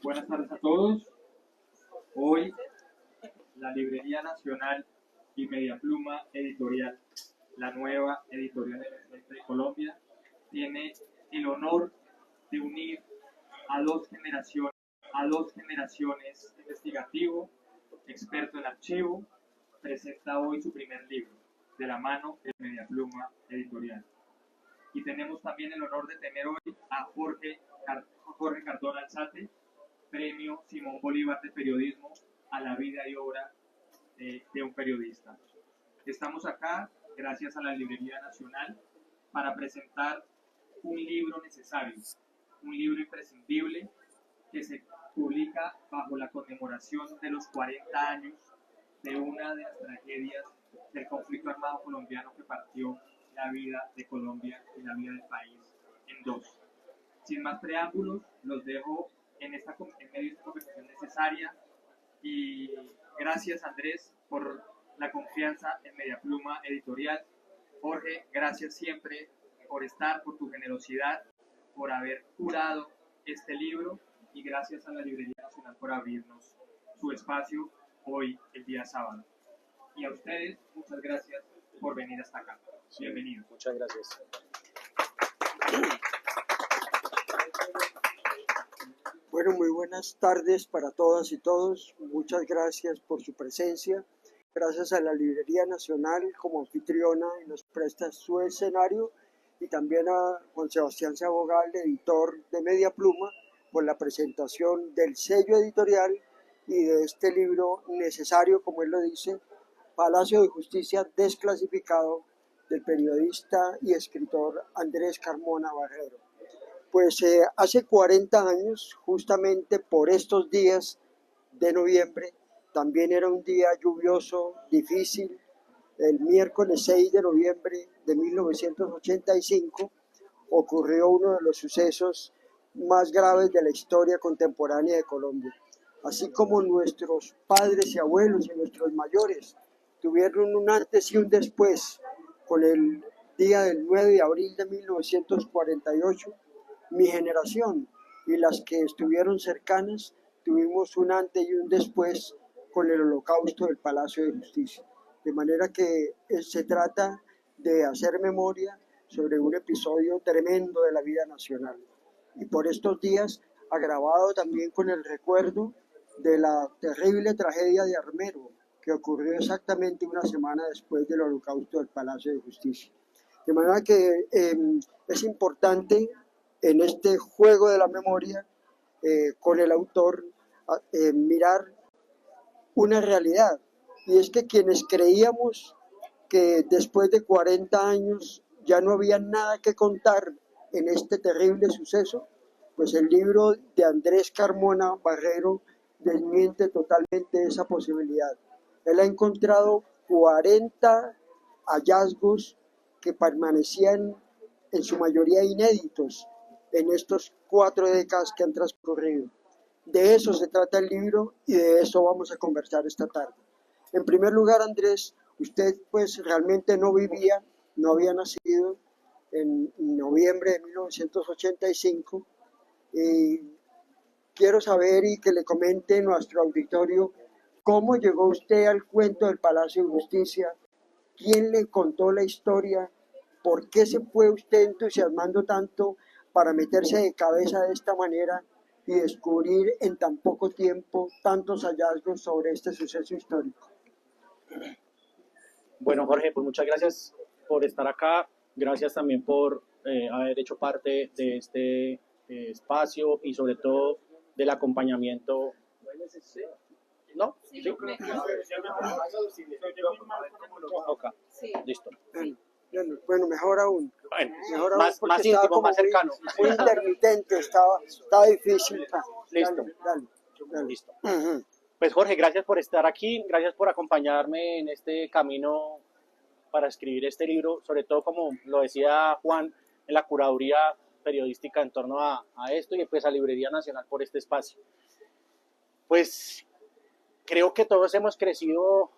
Buenas tardes a todos. Hoy la Librería Nacional y Mediapluma Editorial, la nueva editorial emergente de Colombia, tiene el honor de unir a dos generaciones investigativo, experto en archivo. Presenta hoy su primer libro, de la mano de Mediapluma Editorial. Y tenemos también el honor de tener hoy a Jorge Cardona Alzate, Premio Simón Bolívar de Periodismo a la vida y obra de un periodista. Estamos acá gracias a la Librería Nacional para presentar un libro necesario, un libro imprescindible que se publica bajo la conmemoración de los 40 años de una de las tragedias del conflicto armado colombiano que partió la vida de Colombia y la vida del país en dos. Sin más preámbulos, los dejo en medio de esta conversación necesaria y gracias, Andrés, por la confianza en Mediapluma Editorial. Jorge, gracias siempre por estar, por tu generosidad, por haber curado este libro, y gracias a la Librería Nacional por abrirnos su espacio hoy, el día sábado. Y a ustedes, muchas gracias por venir hasta acá. Bienvenidos. Muchas gracias. Bueno, muy buenas tardes para todas y todos. Muchas gracias por su presencia. Gracias a la Librería Nacional como anfitriona y nos presta su escenario, y también a Juan Sebastián Sabogal, editor de Mediapluma, por la presentación del sello editorial y de este libro necesario, como él lo dice, Palacio de Justicia desclasificado, del periodista y escritor Andrés Carmona Barrero. Pues hace 40 años, justamente por estos días de noviembre, también era un día lluvioso, difícil. El miércoles 6 de noviembre de 1985 ocurrió uno de los sucesos más graves de la historia contemporánea de Colombia. Así como nuestros padres y abuelos y nuestros mayores tuvieron un antes y un después con el día del 9 de abril de 1948, mi generación y las que estuvieron cercanas tuvimos un antes y un después con el holocausto del Palacio de Justicia. De manera que se trata de hacer memoria sobre un episodio tremendo de la vida nacional. Y por estos días, agravado también con el recuerdo de la terrible tragedia de Armero, que ocurrió exactamente una semana después del holocausto del Palacio de Justicia. De manera que es importante en este juego de la memoria con el autor mirar una realidad, y es que quienes creíamos que después de 40 años ya no había nada que contar en este terrible suceso, pues el libro de Andrés Carmona Barrero desmiente totalmente esa posibilidad. Él ha encontrado 40 hallazgos que permanecían en su mayoría inéditos en estos 4 décadas que han transcurrido. De eso se trata el libro y de eso vamos a conversar esta tarde. En primer lugar, Andrés, usted pues realmente no había nacido en noviembre de 1985, y quiero saber y que le comente nuestro auditorio cómo llegó usted al cuento del Palacio de Justicia, quién le contó la historia, por qué se fue usted entusiasmando tanto para meterse de cabeza de esta manera y descubrir en tan poco tiempo tantos hallazgos sobre este suceso histórico. Bueno, Jorge, pues muchas gracias por estar acá. Gracias también por haber hecho parte de este espacio y sobre todo del acompañamiento. ¿No? ¿Sí? Okay. Sí. Listo. Bueno, mejor aún. Bueno, Mejor aún más porque íntimo, estaba más cercano. muy intermitente, estaba difícil. Listo. Dale. Listo. Uh-huh. Pues Jorge, gracias por estar aquí, gracias por acompañarme en este camino para escribir este libro, sobre todo como lo decía Juan, en la curaduría periodística en torno a esto, y pues a Librería Nacional por este espacio. Pues creo que todos hemos crecido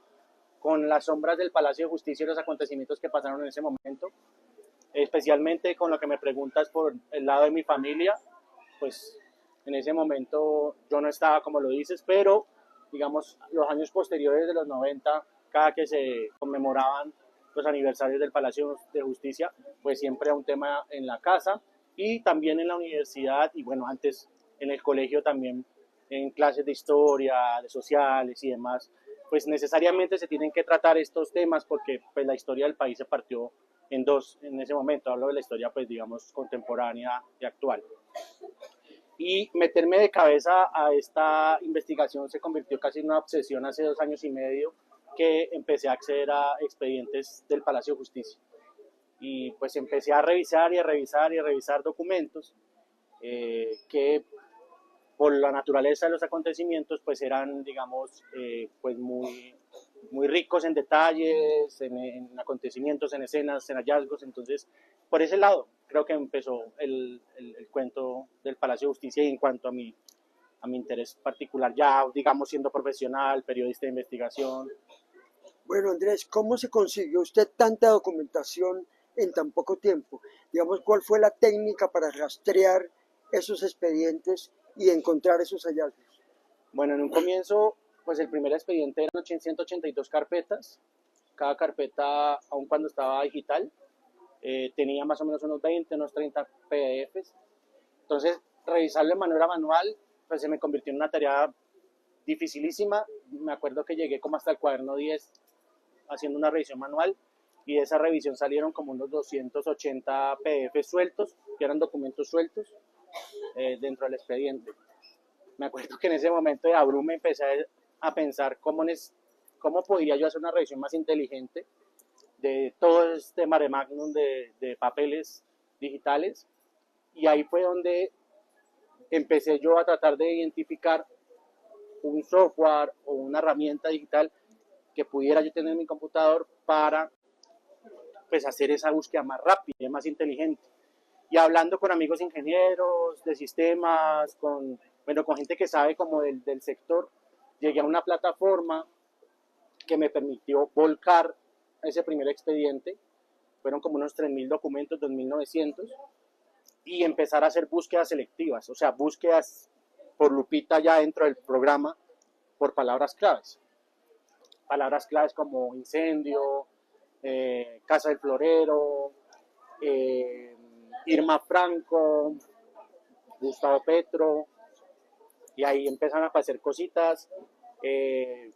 con las sombras del Palacio de Justicia y los acontecimientos que pasaron en ese momento, especialmente con lo que me preguntas por el lado de mi familia. Pues En ese momento yo no estaba como lo dices, pero digamos los años posteriores de los 90, cada que se conmemoraban los aniversarios del Palacio de Justicia, pues siempre era un tema en la casa y también en la universidad y bueno, antes en el colegio también en clases de historia, de sociales y demás, pues necesariamente se tienen que tratar estos temas porque pues la historia del país se partió en dos en ese momento, hablo de la historia pues digamos contemporánea y actual. Y meterme de cabeza a esta investigación se convirtió casi en una obsesión hace 2 años y medio que empecé a acceder a expedientes del Palacio de Justicia. Y pues empecé a revisar y a revisar y a revisar documentos que por la naturaleza de los acontecimientos pues eran digamos pues muy ricos en detalles, en acontecimientos, en escenas, en hallazgos. Entonces por ese lado creo que empezó el cuento del Palacio de Justicia y en cuanto a mi interés particular, ya digamos siendo profesional, periodista de investigación. Bueno, Andrés, ¿cómo se consiguió usted tanta documentación en tan poco tiempo? Digamos, ¿cuál fue la técnica para rastrear esos expedientes y encontrar esos hallazgos? Bueno, en un comienzo, pues el primer expediente eran 182 carpetas, cada carpeta, aun cuando estaba digital, tenía más o menos unos 20, unos 30 PDFs. Entonces, revisarlo de manera manual, pues se me convirtió en una tarea dificilísima. Me acuerdo que llegué como hasta el cuaderno 10 haciendo una revisión manual y de esa revisión salieron como unos 280 PDF sueltos, que eran documentos sueltos dentro del expediente. Me acuerdo que en ese momento de abrume empecé a pensar cómo podría yo hacer una revisión más inteligente de todo este mare magnum de papeles digitales y ahí fue donde empecé yo a tratar de identificar un software o una herramienta digital que pudiera yo tener en mi computador para pues hacer esa búsqueda más rápida y más inteligente. Y hablando con amigos ingenieros de sistemas, con gente que sabe como del sector, llegué a una plataforma que me permitió volcar ese primer expediente, fueron como unos 3.000 documentos, 2.900, y empezar a hacer búsquedas selectivas, o sea, búsquedas por lupita ya dentro del programa por palabras claves. Palabras claves como incendio, Casa del Florero, Irma Franco, Gustavo Petro, y ahí empiezan a aparecer cositas,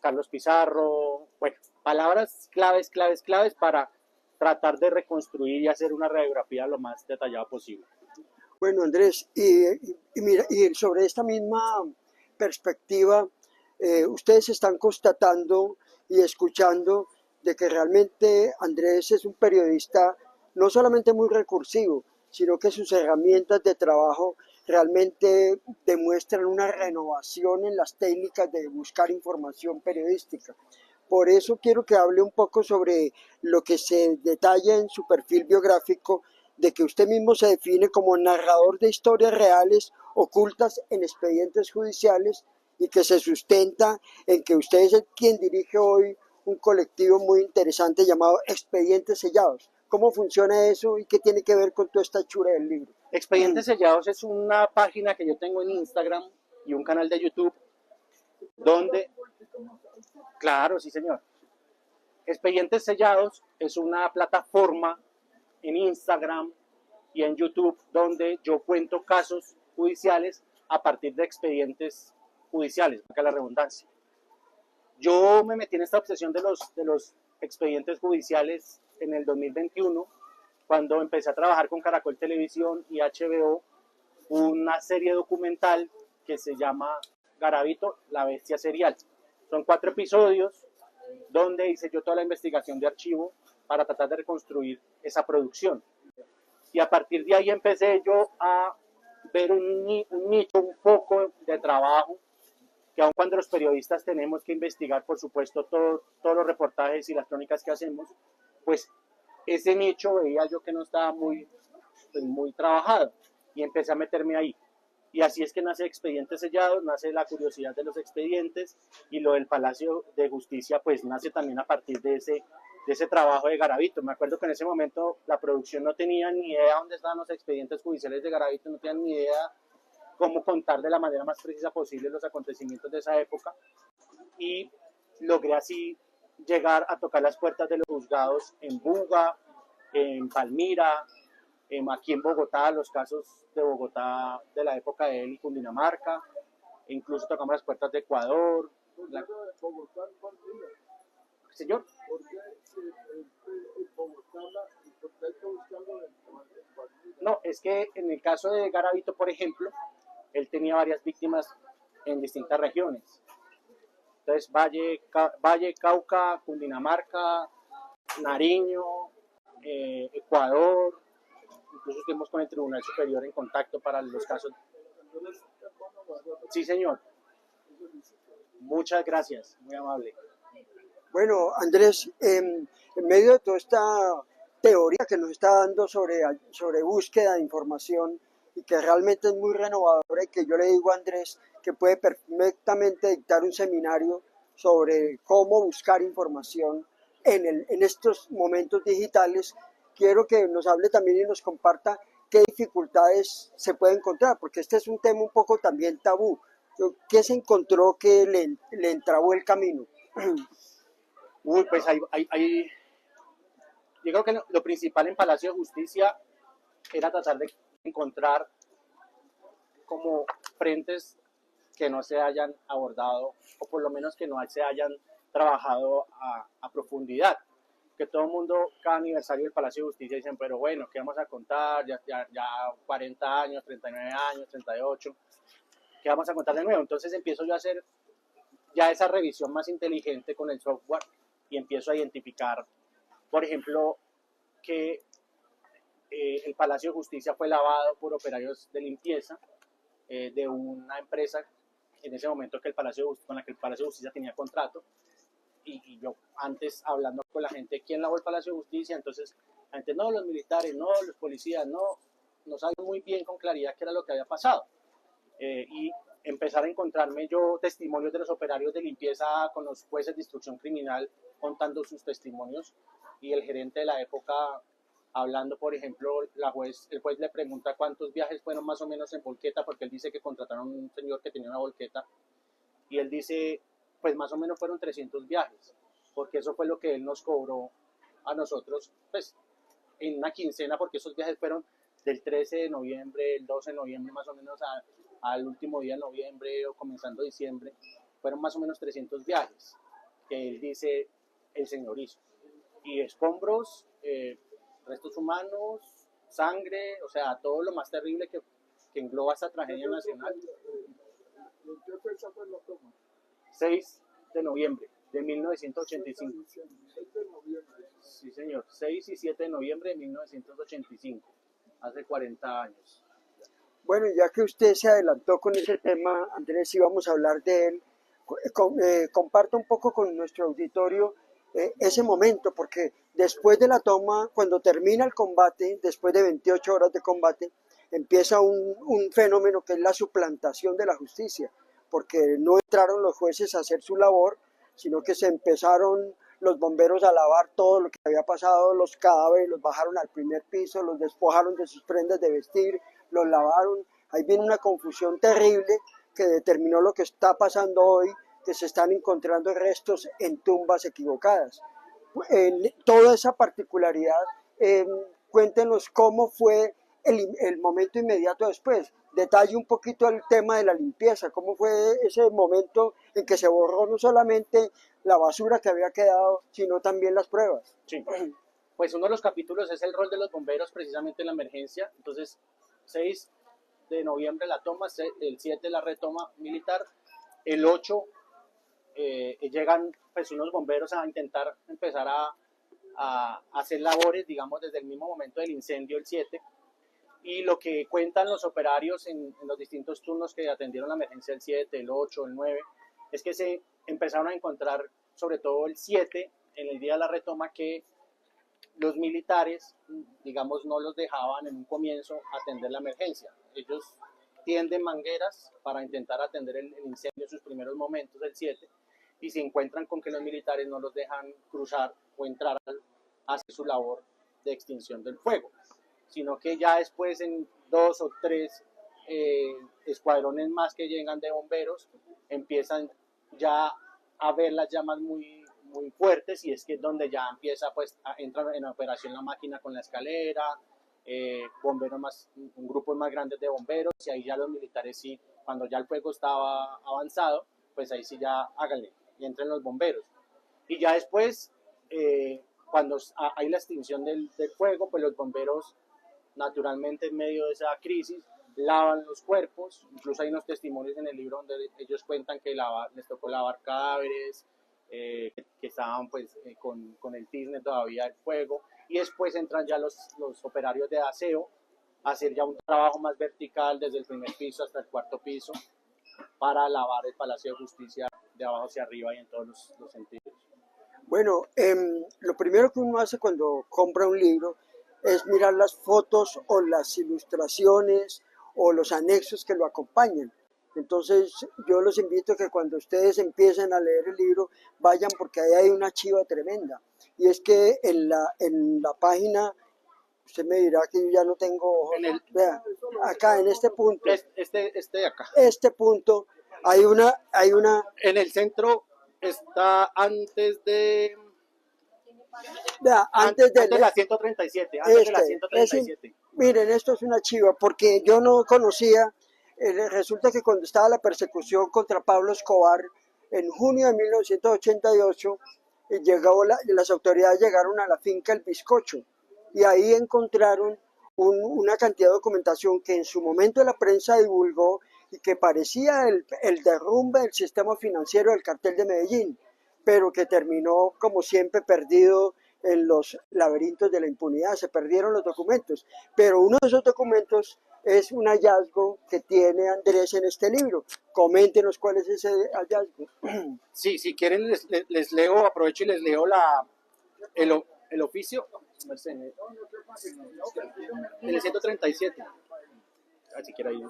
Carlos Pizarro, bueno, palabras claves para tratar de reconstruir y hacer una radiografía lo más detallada posible. Bueno, Andrés, mira, y sobre esta misma perspectiva, ustedes están constatando y escuchando de que realmente Andrés es un periodista no solamente muy recursivo, sino que sus herramientas de trabajo realmente demuestran una renovación en las técnicas de buscar información periodística. Por eso quiero que hable un poco sobre lo que se detalla en su perfil biográfico, de que usted mismo se define como narrador de historias reales ocultas en expedientes judiciales y que se sustenta en que usted es quien dirige hoy un colectivo muy interesante llamado Expedientes Sellados. ¿Cómo funciona eso y qué tiene que ver con toda esta hechura del libro? Expedientes Sellados es una página que yo tengo en Instagram y un canal de YouTube donde, claro, sí señor, Expedientes Sellados es una plataforma en Instagram y en YouTube donde yo cuento casos judiciales a partir de expedientes judiciales, para la redundancia. Yo me metí en esta obsesión de los expedientes judiciales en el 2021 cuando empecé a trabajar con Caracol Televisión y HBO una serie documental que se llama Garavito, la bestia serial. Son 4 episodios donde hice yo toda la investigación de archivo para tratar de reconstruir esa producción. Y a partir de ahí empecé yo a ver un nicho, un foco de trabajo, que aun cuando los periodistas tenemos que investigar, por supuesto, todos los reportajes y las crónicas que hacemos, pues ese nicho veía yo que no estaba muy trabajado y empecé a meterme ahí. Y así es que nace Expedientes Sellados, nace la curiosidad de los expedientes y lo del Palacio de Justicia pues nace también a partir de ese trabajo de Garavito. Me acuerdo que en ese momento la producción no tenía ni idea dónde estaban los expedientes judiciales de Garavito, no tenían ni idea cómo contar de la manera más precisa posible los acontecimientos de esa época, y logré así llegar a tocar las puertas de los juzgados en Buga, en Palmira, aquí en Bogotá, los casos de Bogotá de la época de él y Cundinamarca, e incluso tocamos las puertas de Ecuador. La... Señor. No, es que en el caso de Garavito, por ejemplo, él tenía varias víctimas en distintas regiones. Entonces, Valle, Cauca, Cundinamarca, Nariño, Ecuador, incluso estuvimos con el Tribunal Superior en contacto para los casos. Sí, señor. Muchas gracias, muy amable. Bueno, Andrés, en medio de toda esta teoría que nos está dando sobre búsqueda de información y que realmente es muy renovadora y que yo le digo a Andrés que puede perfectamente dictar un seminario sobre cómo buscar información en estos momentos digitales, quiero que nos hable también y nos comparta qué dificultades se puede encontrar, porque este es un tema un poco también tabú. ¿Qué se encontró que le entrabó el camino? Uy, pues yo creo que lo principal en Palacio de Justicia era tratar de encontrar como frentes que no se hayan abordado, o por lo menos que no se hayan trabajado a profundidad. Que todo el mundo, cada aniversario del Palacio de Justicia, dicen, pero bueno, ¿qué vamos a contar? Ya 40 años, 39 años, 38, ¿qué vamos a contar de nuevo? Entonces empiezo yo a hacer ya esa revisión más inteligente con el software y empiezo a identificar, por ejemplo, que el Palacio de Justicia fue lavado por operarios de limpieza de una empresa en ese momento con la que el Palacio de Justicia tenía contrato, y yo antes hablando con la gente, ¿quién lavó el Palacio de Justicia? Entonces la gente, no, los militares, no, los policías, no sabía muy bien con claridad qué era lo que había pasado, y empezar a encontrarme yo testimonios de los operarios de limpieza con los jueces de instrucción criminal contando sus testimonios, y el gerente de la época hablando, por ejemplo, el juez le pregunta cuántos viajes fueron más o menos en volqueta, porque él dice que contrataron a un señor que tenía una volqueta, y él dice, pues más o menos fueron 300 viajes, porque eso fue lo que él nos cobró a nosotros, pues en una quincena, porque esos viajes fueron del 13 de noviembre, el 12 de noviembre más o menos al último día de noviembre o comenzando diciembre, fueron más o menos 300 viajes que él dice el señor hizo. Y escombros, restos humanos, sangre, o sea, todo lo más terrible que engloba esta tragedia nacional. ¿En qué fecha fue la toma? 6 de noviembre de 1985. 6 de noviembre. Sí, señor, 6 y 7 de noviembre de 1985, hace 40 años. Bueno, ya que usted se adelantó con ese tema, Andrés, y vamos a hablar de él, comparto un poco con nuestro auditorio ese momento, porque después de la toma, cuando termina el combate, después de 28 horas de combate, empieza un fenómeno que es la suplantación de la justicia, porque no entraron los jueces a hacer su labor, sino que se empezaron los bomberos a lavar todo lo que había pasado, los cadáveres los bajaron al primer piso, los despojaron de sus prendas de vestir, los lavaron. Ahí viene una confusión terrible que determinó lo que está pasando hoy, que se están encontrando restos en tumbas equivocadas. Toda esa particularidad, cuéntenos cómo fue el momento inmediato después. Detalle un poquito el tema de la limpieza, cómo fue ese momento en que se borró no solamente la basura que había quedado, sino también las pruebas. Sí. Pues uno de los capítulos es el rol de los bomberos precisamente en la emergencia. Entonces, 6 de noviembre la toma, el 7 la retoma militar, el 8 llegan pues unos bomberos a intentar empezar a hacer labores, digamos, desde el mismo momento del incendio, el 7, y lo que cuentan los operarios en los distintos turnos que atendieron la emergencia, el 7, el 8, el 9, es que se empezaron a encontrar, sobre todo el 7, en el día de la retoma, que los militares, digamos, no los dejaban en un comienzo atender la emergencia. Ellos tienden mangueras para intentar atender el incendio en sus primeros momentos, el 7, y se encuentran con que los militares no los dejan cruzar o entrar a hacer su labor de extinción del fuego, sino que ya después en 2 o 3 escuadrones más que llegan de bomberos empiezan ya a ver las llamas muy fuertes, y es que es donde ya empieza, pues, entra en operación la máquina con la escalera, bomberos más, un grupo más grande de bomberos, y ahí ya los militares sí, cuando ya el fuego estaba avanzado, pues ahí sí ya háganle, y entren los bomberos. Y ya después, cuando hay la extinción del fuego, pues los bomberos, naturalmente en medio de esa crisis, lavan los cuerpos. Incluso hay unos testimonios en el libro donde ellos cuentan que les tocó lavar cadáveres, que estaban pues con el tizne todavía del fuego, y después entran ya los operarios de aseo a hacer ya un trabajo más vertical desde el primer piso hasta el cuarto piso para lavar el Palacio de Justicia de abajo hacia arriba y en todos los sentidos. Bueno, lo primero que uno hace cuando compra un libro es mirar las fotos o las ilustraciones o los anexos que lo acompañan. Entonces yo los invito a que cuando ustedes empiecen a leer el libro vayan, porque ahí hay una chiva tremenda. Y es que en la página, usted me dirá que yo ya no tengo ojos, vea, acá en este punto, De acá. este punto, hay una En el centro está antes de... vea, Antes de la 137, antes de la 137. Miren, esto es una chiva, porque yo no conocía, resulta que cuando estaba la persecución contra Pablo Escobar, en junio de 1988, las autoridades llegaron a la finca El Bizcocho, y ahí encontraron una cantidad de documentación que en su momento la prensa divulgó y que parecía el derrumbe del sistema financiero del cartel de Medellín, pero que terminó, como siempre, perdido en los laberintos de la impunidad. Se perdieron los documentos, pero uno de esos documentos es un hallazgo que tiene Andrés en este libro. Coméntenos cuál es ese hallazgo. Sí, si quieren les leo, aprovecho y les leo el oficio. El 137. Así quiera ir.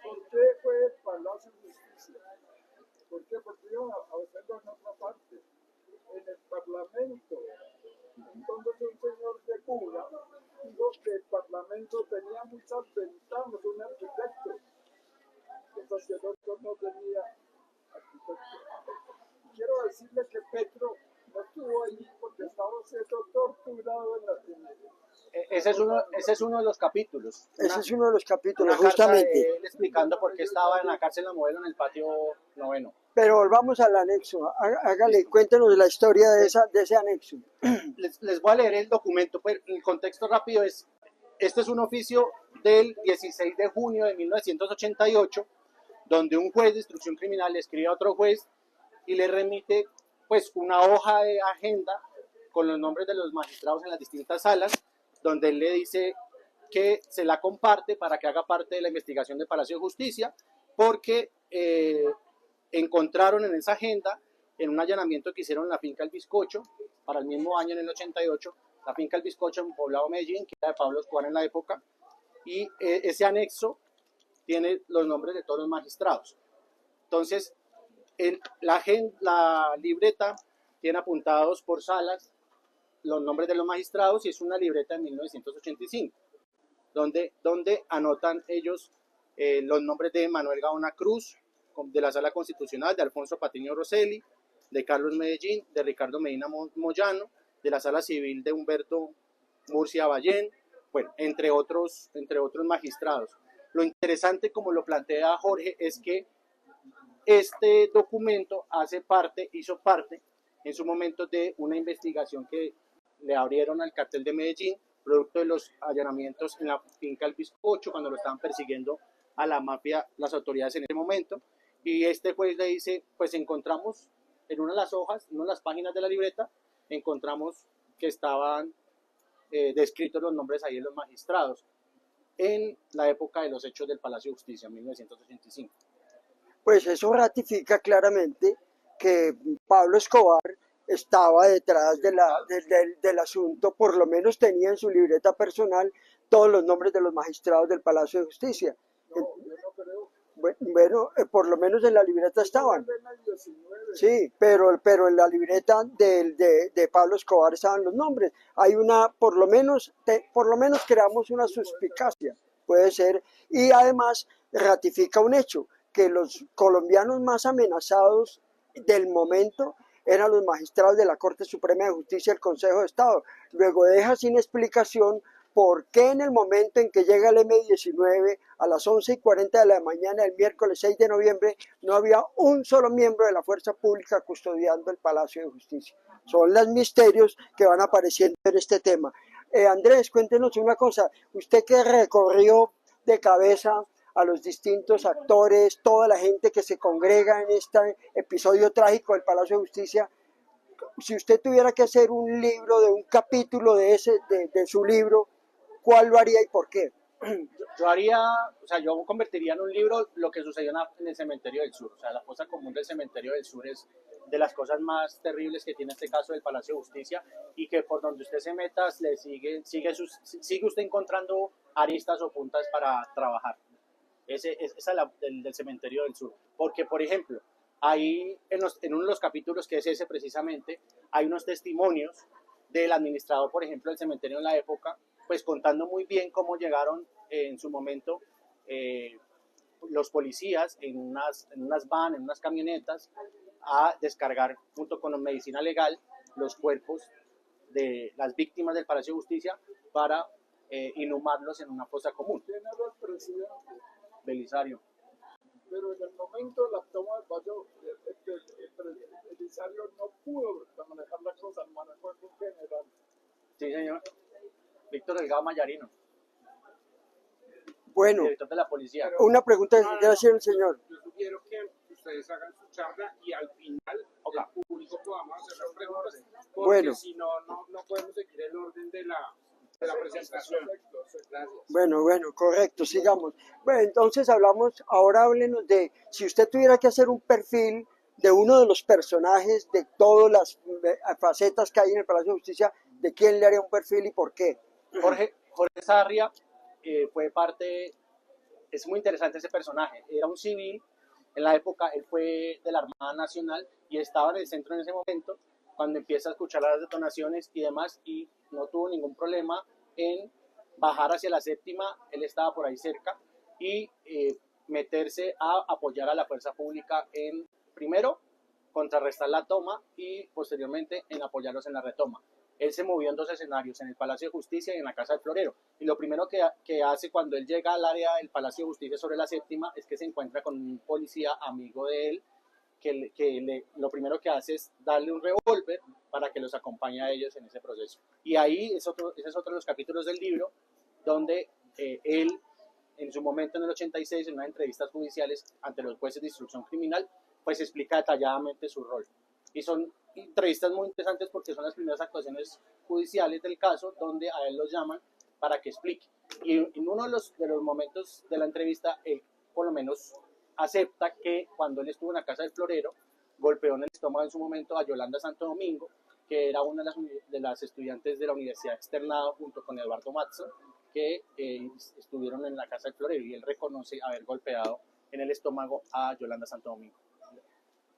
¿Por qué fue el Palacio de Justicia? ¿Por qué? Porque iban a hacerlo en otra parte, en el Parlamento. Entonces un señor de Cuba dijo que el Parlamento tenía muchas ventanas, un arquitecto, entonces el otro no tenía arquitecto. Quiero decirle que Petro no estuvo ahí porque estaba siendo torturado en la Ese es uno de los capítulos. Ese es uno de los capítulos, Una carta justamente. de él explicando por qué estaba en la cárcel La Modelo en el patio 9. Pero volvamos al anexo. Hágale, cuéntenos la historia de ese anexo. Les voy a leer el documento, pues el contexto rápido es, este es un oficio del 16 de junio de 1988, donde un juez de instrucción criminal le escribe a otro juez y le remite pues una hoja de agenda con los nombres de los magistrados en las distintas salas, donde él le dice que se la comparte para que haga parte de la investigación del Palacio de Justicia, porque encontraron en esa agenda, en un allanamiento que hicieron en la finca El Bizcocho, para el mismo año, en el 88, la finca El Bizcocho en Poblado Medellín, que era de Pablo Escobar en la época, y ese anexo tiene los nombres de todos los magistrados. Entonces, la libreta tiene apuntados por salas los nombres de los magistrados, y es una libreta de 1985, donde anotan ellos los nombres de Manuel Gaona Cruz, de la Sala Constitucional, de Alfonso Patiño Rosselli, de Carlos Medellín, de Ricardo Medina Moyano, de la Sala Civil de Humberto Murcia Ballén, bueno, entre otros magistrados. Lo interesante, como lo plantea Jorge, es que este documento hizo parte en su momento de una investigación que le abrieron al cartel de Medellín, producto de los allanamientos en la finca El Bizcocho, cuando lo estaban persiguiendo a la mafia, las autoridades en ese momento. Y este juez le dice, pues encontramos en una de las hojas, en una de las páginas de la libreta, encontramos que estaban descritos los nombres ahí de los magistrados en la época de los hechos del Palacio de Justicia, en 1985. Pues eso ratifica claramente que Pablo Escobar estaba detrás del asunto, por lo menos tenía en su libreta personal todos los nombres de los magistrados del Palacio de Justicia. No, yo no creo. Bueno, por lo menos en la libreta estaban. de M19. Sí, pero en la libreta de Pablo Escobar estaban los nombres. Hay una, por lo menos creamos una suspicacia, puede ser, y además ratifica un hecho, que los colombianos más amenazados del momento eran los magistrados de la Corte Suprema de Justicia y el Consejo de Estado. Luego deja sin explicación por qué en el momento en que llega el M19 a las 11:40 de la mañana del miércoles 6 de noviembre no había un solo miembro de la fuerza pública custodiando el Palacio de Justicia. Son los misterios que van apareciendo en este tema. Andrés, cuéntenos una cosa, usted que recorrió de cabeza a los distintos actores, toda la gente que se congrega en este episodio trágico del Palacio de Justicia, si usted tuviera que hacer un libro de un capítulo de su libro, ¿cuál lo haría y por qué? Yo haría, o sea, yo convertiría en un libro lo que sucedió en el cementerio del sur. O sea, la fosa común del cementerio del sur es de las cosas más terribles que tiene este caso del Palacio de Justicia, y que por donde usted se meta le sigue usted encontrando aristas o puntas para trabajar. Esa es la del cementerio del sur. Porque, por ejemplo, ahí en uno de los capítulos, que es ese precisamente, hay unos testimonios del administrador, por ejemplo, del cementerio en la época, pues contando muy bien cómo llegaron en su momento los policías en unas van, en unas camionetas, a descargar junto con la medicina legal los cuerpos de las víctimas del Palacio de Justicia para inhumarlos en una fosa común. ¿Quién era el presidente? Belisario. Pero en el momento de la toma del Palacio, Belisario no pudo manejar la cosa, manejó el general. Sí, señor. Víctor Delgado Mayarino, Bueno, director de la policía. una pregunta que quiere hacer el señor. Yo sugiero que ustedes hagan su charla y al final el público podamos hacer las preguntas, porque Bueno. si no podemos seguir el orden de la presentación. Gracias. Bueno, correcto, sigamos. Bueno, entonces ahora háblenos de, si usted tuviera que hacer un perfil de uno de los personajes de todas las facetas que hay en el Palacio de Justicia, ¿de quién le haría un perfil y por qué? Jorge Sarria fue parte, es muy interesante ese personaje, era un civil, en la época él fue de la Armada Nacional y estaba en el centro en ese momento, cuando empieza a escuchar las detonaciones y demás, y no tuvo ningún problema en bajar hacia la séptima, él estaba por ahí cerca, y meterse a apoyar a la fuerza pública en, primero, contrarrestar la toma y posteriormente en apoyarlos en la retoma. Él se movió en dos escenarios, en el Palacio de Justicia y en la Casa del Florero. Y lo primero que hace cuando él llega al área del Palacio de Justicia sobre la séptima es que se encuentra con un policía amigo de él, lo primero que hace es darle un revólver para que los acompañe a ellos en ese proceso. Y ahí ese es otro de los capítulos del libro, donde él, en su momento en el 86, en unas entrevistas judiciales ante los jueces de instrucción criminal, pues explica detalladamente su rol. Y son entrevistas muy interesantes porque son las primeras actuaciones judiciales del caso donde a él lo llaman para que explique. Y en uno de los momentos de la entrevista, él por lo menos acepta que cuando él estuvo en la Casa del Florero, golpeó en el estómago en su momento a Yolanda Santo Domingo, que era una de las estudiantes de la Universidad Externado junto con Eduardo Matzo, que estuvieron en la Casa del Florero, y él reconoce haber golpeado en el estómago a Yolanda Santo Domingo.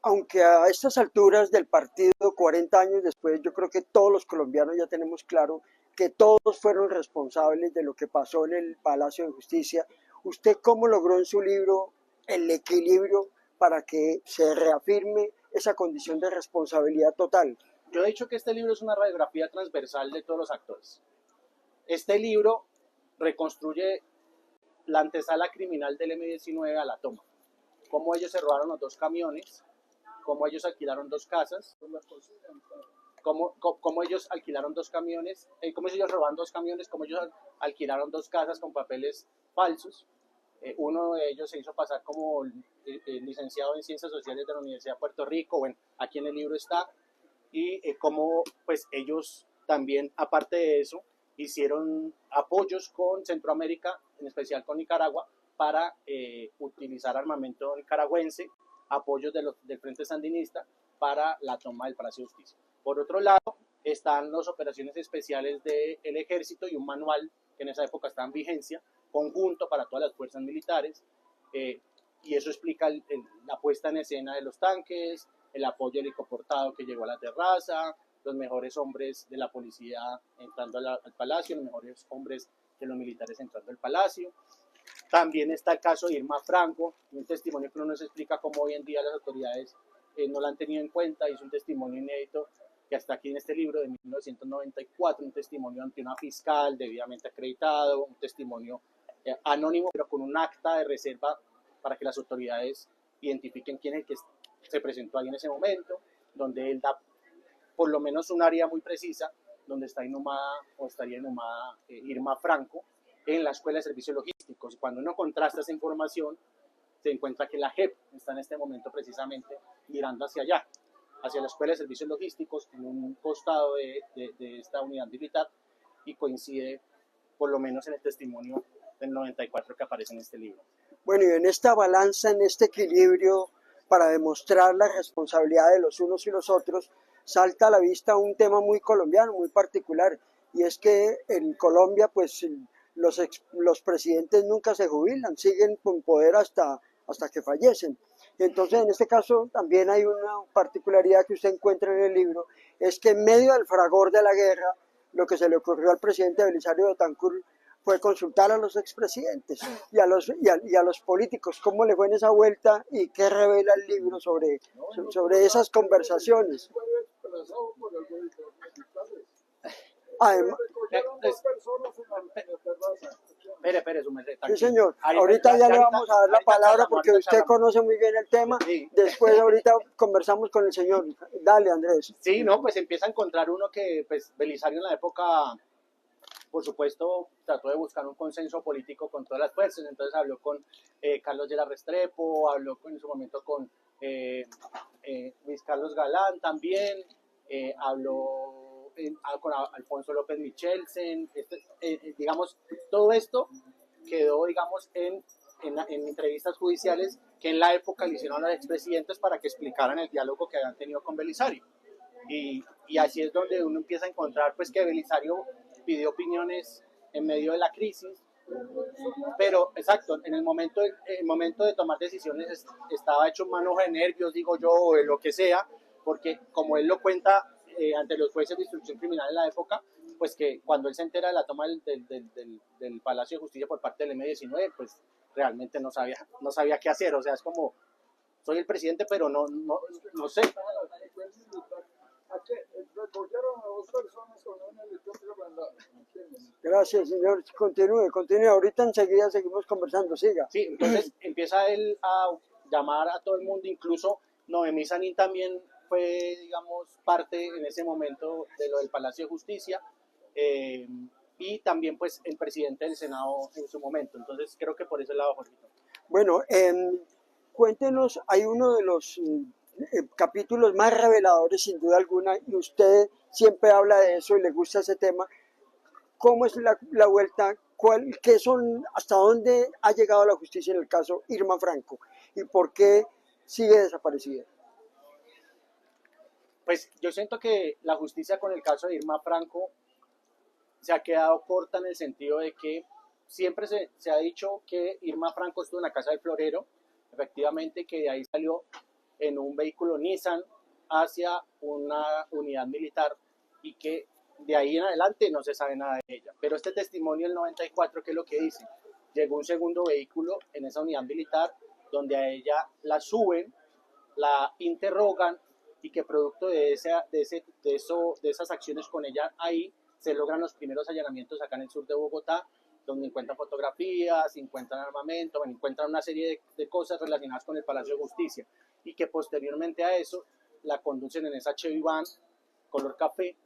Aunque a estas alturas del partido, 40 años después, yo creo que todos los colombianos ya tenemos claro que todos fueron responsables de lo que pasó en el Palacio de Justicia. ¿Usted cómo logró en su libro el equilibrio para que se reafirme esa condición de responsabilidad total? Yo he dicho que este libro es una radiografía transversal de todos los actores. Este libro reconstruye la antesala criminal del M19 a la toma. Cómo ellos se robaron los dos camiones, cómo ellos alquilaron dos casas, cómo ellos alquilaron dos camiones, cómo ellos robaron dos camiones, cómo ellos alquilaron dos casas con papeles falsos. Uno de ellos se hizo pasar como licenciado en Ciencias Sociales de la Universidad de Puerto Rico, bueno, aquí en el libro está, y cómo pues ellos también, aparte de eso, hicieron apoyos con Centroamérica, en especial con Nicaragua, para utilizar armamento nicaragüense, apoyos del Frente Sandinista para la toma del Palacio de Justicia. Por otro lado, están las operaciones especiales del Ejército y un manual que en esa época estaba en vigencia, conjunto para todas las fuerzas militares, y eso explica la puesta en escena de los tanques, el apoyo helicoportado que llegó a la terraza, los mejores hombres de la policía entrando al palacio, los mejores hombres de los militares entrando al palacio. También está el caso de Irma Franco, un testimonio que no nos explica cómo hoy en día las autoridades no la han tenido en cuenta, y es un testimonio inédito que está aquí en este libro de 1994, un testimonio ante una fiscal debidamente acreditado, un testimonio anónimo, pero con un acta de reserva para que las autoridades identifiquen quién es el que se presentó ahí en ese momento, donde él da por lo menos un área muy precisa donde está inhumada o estaría inhumada Irma Franco en la Escuela de Servicios Logísticos. Cuando uno contrasta esa información, se encuentra que la JEP está en este momento precisamente mirando hacia allá, hacia la Escuela de Servicios Logísticos, en un costado de esta unidad militar, y coincide por lo menos en el testimonio del 94 que aparece en este libro. Bueno, y en esta balanza, en este equilibrio para demostrar la responsabilidad de los unos y los otros, salta a la vista un tema muy colombiano, muy particular, y es que en Colombia pues los presidentes nunca se jubilan, siguen con poder hasta que fallecen. Entonces, en este caso también hay una particularidad que usted encuentra en el libro, es que en medio del fragor de la guerra, lo que se le ocurrió al presidente Belisario Betancur fue consultar a los expresidentes y a los políticos cómo le fue en esa vuelta y qué revela el libro sobre esas conversaciones. Además, Espere, su merced. Sí, señor. Ahorita ya le vamos a dar la palabra porque usted conoce muy bien el tema. Sí. Después ahorita conversamos con el señor. Dale, Andrés. Sí, no, pues empieza a encontrar uno que pues Belisario en la época, por supuesto, trató de buscar un consenso político con todas las fuerzas. Entonces habló con Carlos Lleras Restrepo, habló en su momento con Luis Carlos Galán también, habló con Alfonso López Michelsen, digamos, todo esto quedó, digamos, en entrevistas judiciales que en la época le hicieron a los expresidentes para que explicaran el diálogo que habían tenido con Belisario. Y así es donde uno empieza a encontrar pues que Belisario pidió opiniones en medio de la crisis, pero exacto, en el momento de tomar decisiones estaba hecho un manojo de nervios, digo yo, o de lo que sea, porque como él lo cuenta ante los jueces de instrucción criminal en la época, pues que cuando él se entera de la toma del Palacio de Justicia por parte del M-19, pues realmente no sabía qué hacer. O sea, es como, soy el presidente, pero no sé. Gracias, señor. Continúe. Ahorita enseguida seguimos conversando. Siga. Sí, entonces empieza él a llamar a todo el mundo, incluso Noemí Sanín también fue, digamos, parte en ese momento de lo del Palacio de Justicia, y también pues el presidente del Senado en su momento. Entonces creo que por ese lado, Jorgito. Bueno, cuéntenos, hay uno de los capítulos más reveladores sin duda alguna, y usted siempre habla de eso y le gusta ese tema. ¿Cómo es la vuelta? ¿Qué son, hasta dónde ha llegado la justicia en el caso Irma Franco? ¿Y por qué sigue desaparecida? Pues yo siento que la justicia con el caso de Irma Franco se ha quedado corta en el sentido de que siempre se ha dicho que Irma Franco estuvo en la casa del florero, efectivamente, que de ahí salió en un vehículo Nissan hacia una unidad militar y que de ahí en adelante no se sabe nada de ella. Pero este testimonio del 94, ¿qué es lo que dice? Llegó un segundo vehículo en esa unidad militar donde a ella la suben, la interrogan, y que producto de esas acciones con ella ahí se logran los primeros allanamientos acá en el sur de Bogotá, donde encuentran fotografías, encuentran armamento, encuentran una serie de cosas relacionadas con el Palacio de Justicia, y que posteriormente a eso la conducen en esa Chevy van color café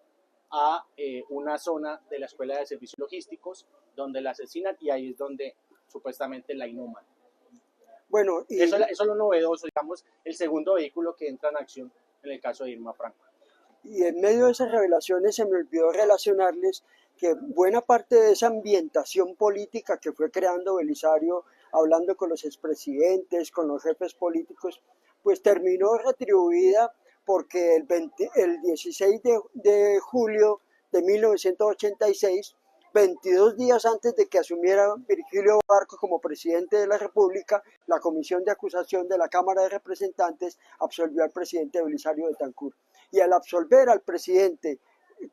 a una zona de la Escuela de Servicios Logísticos donde la asesinan, y ahí es donde supuestamente la inhuman. Bueno, y eso es lo novedoso, digamos, el segundo vehículo que entra en acción en el caso de Irma Franco. Y en medio de esas revelaciones se me olvidó relacionarles que buena parte de esa ambientación política que fue creando Belisario, hablando con los expresidentes, con los jefes políticos, pues terminó retribuida porque el 16 de julio de 1986 22 días antes de que asumiera Virgilio Barco como presidente de la República, la Comisión de Acusación de la Cámara de Representantes absolvió al presidente Belisario Betancur. Y al absolver al presidente,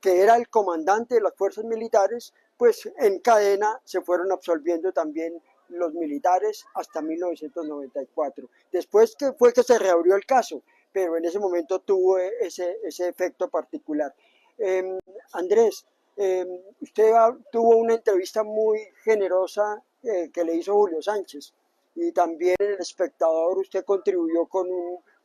que era el comandante de las fuerzas militares, pues en cadena se fueron absolviendo también los militares hasta 1994. Después que fue que se reabrió el caso, pero en ese momento tuvo ese efecto particular. Andrés, usted tuvo una entrevista muy generosa que le hizo Julio Sánchez, y también en El Espectador usted contribuyó con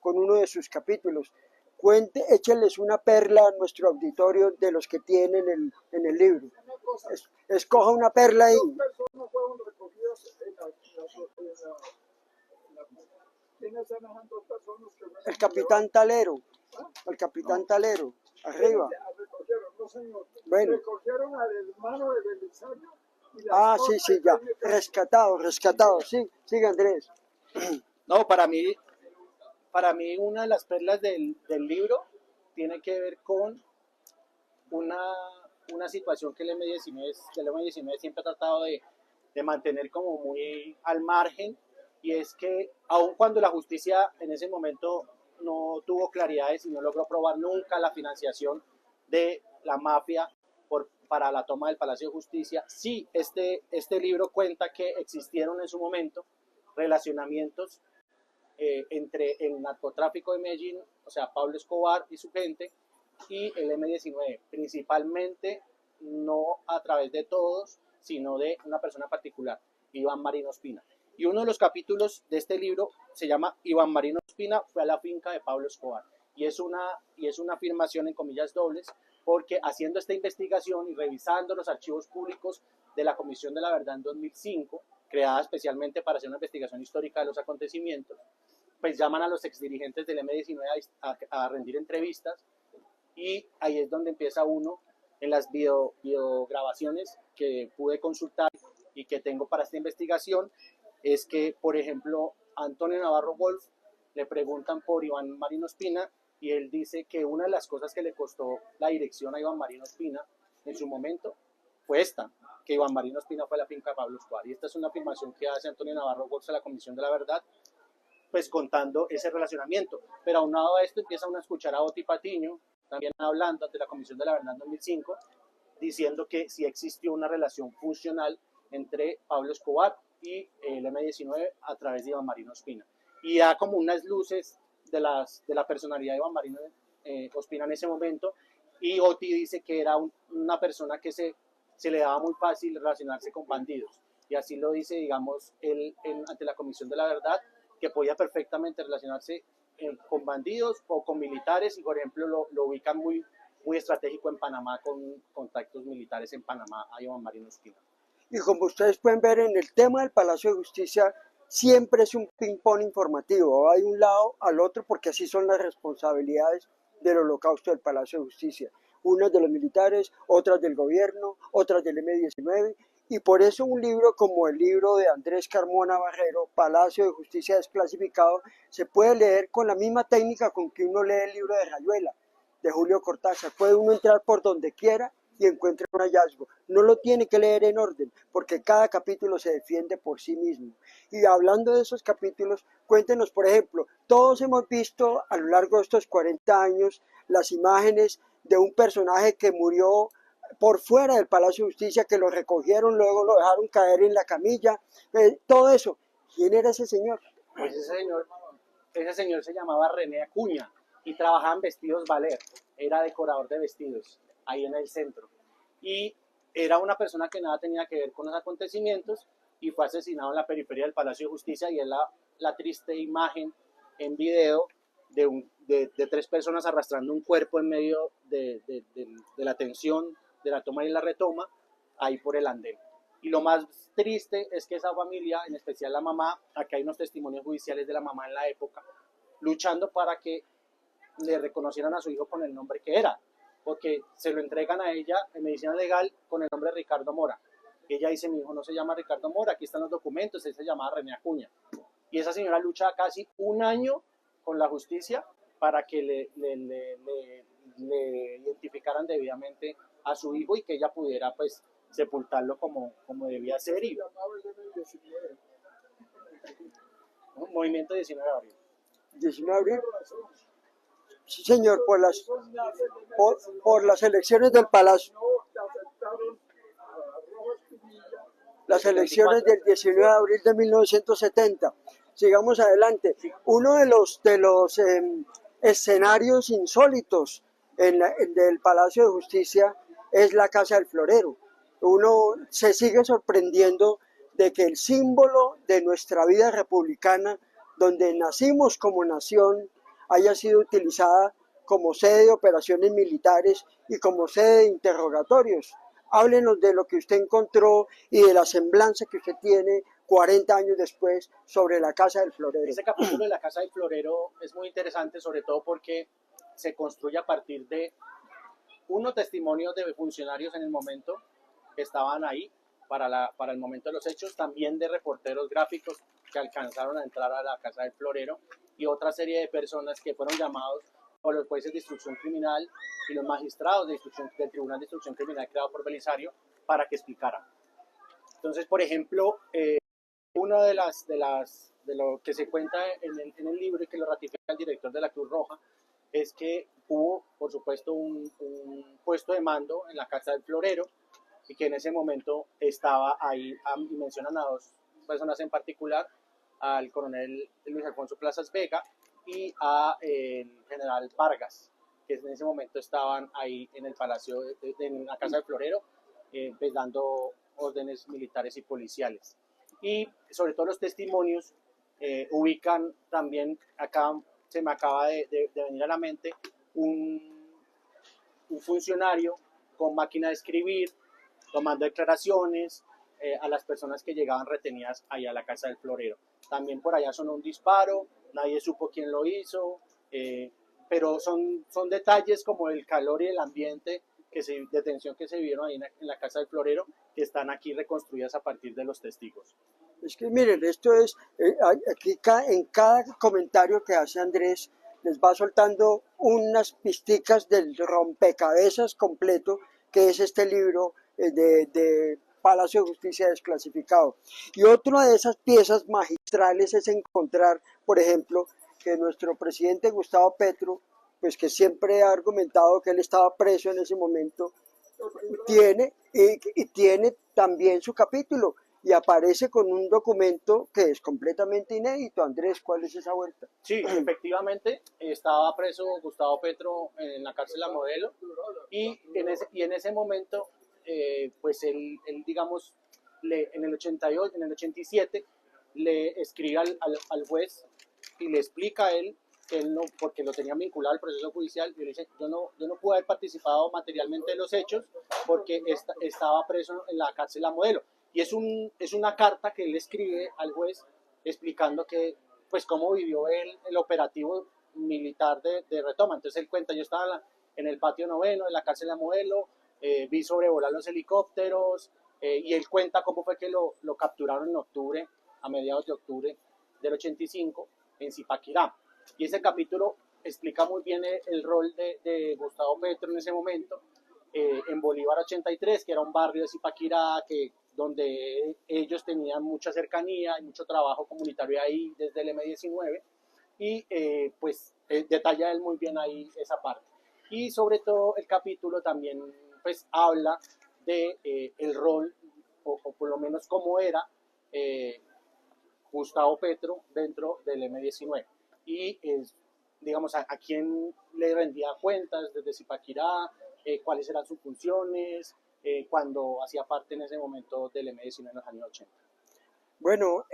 uno de sus capítulos. Cuente, écheles una perla a nuestro auditorio de los que tienen en el libro. Una cosa, Escoja una perla ahí. 2 personas fueron recogidas ¿quiénes eran esas 2 personas que fueron El capitán Talero, el capitán Talero, arriba. recogieron? No, señor. Bueno. Recogieron al hermano de Belisario y la Ah, esposa sí, de ya. Jaime Castro. Rescatado. Sí, sigue Andrés. No, para mí una de las perlas del libro tiene que ver con una situación que el M19 siempre ha tratado de mantener como muy al margen, y es que aun cuando la justicia en ese momento no tuvo claridades y no logró probar nunca la financiación de la mafia para la toma del Palacio de Justicia, sí este libro cuenta que existieron en su momento relacionamientos entre el narcotráfico de Medellín, o sea, Pablo Escobar y su gente, y el M19, principalmente no a través de todos, sino de una persona particular, Iván Marino Ospina. Y uno de los capítulos de este libro se llama Iván Marino Ospina fue a la finca de Pablo Escobar. Y es una afirmación en comillas dobles, porque haciendo esta investigación y revisando los archivos públicos de la Comisión de la Verdad en 2005, creada especialmente para hacer una investigación histórica de los acontecimientos, pues llaman a los exdirigentes del M19 a rendir entrevistas, y ahí es donde empieza uno en las videograbaciones que pude consultar y que tengo para esta investigación. Es que, por ejemplo, a Antonio Navarro Wolf le preguntan por Iván Marino Ospina, y él dice que una de las cosas que le costó la dirección a Iván Marino Ospina en su momento fue esta, que Iván Marino Ospina fue a la finca de Pablo Escobar. Y esta es una afirmación que hace Antonio Navarro Wolf a la Comisión de la Verdad, pues contando ese relacionamiento. Pero aunado a esto empieza uno a escuchar a Oti Patiño también hablando ante la Comisión de la Verdad en 2005, diciendo que sí existió una relación funcional entre Pablo Escobar y el M19 a través de Iván Marino Ospina. Y da como unas luces de la personalidad de Iván Marino Ospina en ese momento, y Oti dice que era una persona que se le daba muy fácil relacionarse con bandidos, y así lo dice, digamos, él ante la Comisión de la Verdad, que podía perfectamente relacionarse con bandidos o con militares, y por ejemplo lo ubican muy estratégico en Panamá, con contactos militares en Panamá a Iván Marino Ospina. Y como ustedes pueden ver, en el tema del Palacio de Justicia siempre es un ping-pong informativo, va de un lado al otro, porque así son las responsabilidades del holocausto del Palacio de Justicia. Unas de los militares, otras del gobierno, otras del M19, y por eso un libro como el libro de Andrés Carmona Barrero, Palacio de Justicia Desclasificado, se puede leer con la misma técnica con que uno lee el libro de Rayuela, de Julio Cortázar. Puede uno entrar por donde quiera y encuentra un hallazgo. No lo tiene que leer en orden, porque cada capítulo se defiende por sí mismo. Y hablando de esos capítulos, cuéntenos, por ejemplo, todos hemos visto a lo largo de estos 40 años las imágenes de un personaje que murió por fuera del Palacio de Justicia, que lo recogieron, luego lo dejaron caer en la camilla, todo eso. ¿Quién era ese señor? Pues ese señor se llamaba René Acuña y trabajaba en Vestidos Valer, era decorador de vestidos ahí en el centro, y era una persona que nada tenía que ver con los acontecimientos, y fue asesinado en la periferia del Palacio de Justicia, y es la triste imagen en video de 3 personas arrastrando un cuerpo en medio de la tensión de la toma y la retoma, ahí por el andén. Y lo más triste es que esa familia, en especial la mamá, aquí hay unos testimonios judiciales de la mamá en la época, luchando para que le reconocieran a su hijo con el nombre que era, porque se lo entregan a ella en medicina legal con el nombre de Ricardo Mora. Ella dice: mi hijo no se llama Ricardo Mora, aquí están los documentos, él se llamaba René Acuña. Y esa señora lucha casi un año con la justicia para que le identificaran debidamente a su hijo, y que ella pudiera pues sepultarlo como debía ser. Y llamaba el M19. ¿no? Movimiento 19 de abril. 19 de abril. Por razón. Sí, señor, por las, Eso nace del por las elecciones del Palacio. No, que aceptaron a Rojas Pinilla. Las elecciones del 19 de abril de 1970. Sigamos adelante. Uno de los escenarios insólitos del Palacio de Justicia es la Casa del Florero. Uno se sigue sorprendiendo de que el símbolo de nuestra vida republicana, donde nacimos como nación, haya sido utilizada como sede de operaciones militares y como sede de interrogatorios. Háblenos de lo que usted encontró y de la semblanza que usted tiene 40 años después sobre la Casa del Florero. Ese capítulo de la Casa del Florero es muy interesante, sobre todo porque se construye a partir de unos testimonios de funcionarios en el momento que estaban ahí para el momento de los hechos, también de reporteros gráficos que alcanzaron a entrar a la Casa del Florero y otra serie de personas que fueron llamados por los jueces de instrucción criminal y los magistrados del Tribunal de Instrucción Criminal creado por Belisario para que explicaran. Entonces, por ejemplo, uno de lo que se cuenta en el libro y que lo ratifica el director de la Cruz Roja es que hubo, por supuesto, un puesto de mando en la Casa del Florero y que en ese momento estaba ahí, y mencionan a dos personas en particular, al coronel Luis Alfonso Plazas Vega y a el general Vargas, que en ese momento estaban ahí en el Palacio, en la Casa del Florero, pues dando órdenes militares y policiales. Y sobre todo los testimonios ubican también, acá se me acaba de venir a la mente, un funcionario con máquina de escribir, tomando declaraciones a las personas que llegaban retenidas ahí a la Casa del Florero. También por allá sonó un disparo, nadie supo quién lo hizo, pero son detalles como el calor y el ambiente de tensión que se vieron ahí en la Casa del Florero, que están aquí reconstruidas a partir de los testigos. Es que miren, esto es, aquí en cada comentario que hace Andrés, les va soltando unas pisticas del rompecabezas completo, que es este libro de Palacio de Justicia Desclasificado. Y otra de esas piezas magistrales es encontrar, por ejemplo, que nuestro presidente Gustavo Petro, pues que siempre ha argumentado que él estaba preso en ese momento, tiene también su capítulo y aparece con un documento que es completamente inédito. Andrés, ¿cuál es esa vuelta? Sí, efectivamente, estaba preso Gustavo Petro en la cárcel La Modelo y en ese momento, pues él digamos, en el 88, en el 87, le escribe al juez y le explica a él que él no, porque lo tenía vinculado al proceso judicial, y le dice, yo no pude haber participado materialmente en los hechos porque estaba preso en la cárcel La Modelo. Y es una carta que él escribe al juez explicando que, pues, cómo vivió él el operativo militar de retoma. Entonces él cuenta, yo estaba en el patio noveno, en la cárcel La Modelo, vi sobrevolar los helicópteros, y él cuenta cómo fue que lo capturaron en octubre, a mediados de octubre del 85, en Zipaquirá. Y ese capítulo explica muy bien el rol de Gustavo Petro en ese momento, en Bolívar 83, que era un barrio de Zipaquirá, donde ellos tenían mucha cercanía y mucho trabajo comunitario ahí desde el M19, y pues detalla él muy bien ahí esa parte. Y sobre todo el capítulo también pues habla de el rol, o por lo menos cómo era Gustavo Petro dentro del M19. Y digamos, a quién le rendía cuentas desde Zipaquirá, cuáles eran sus funciones, cuando hacía parte en ese momento del M19 en los años 80. Bueno,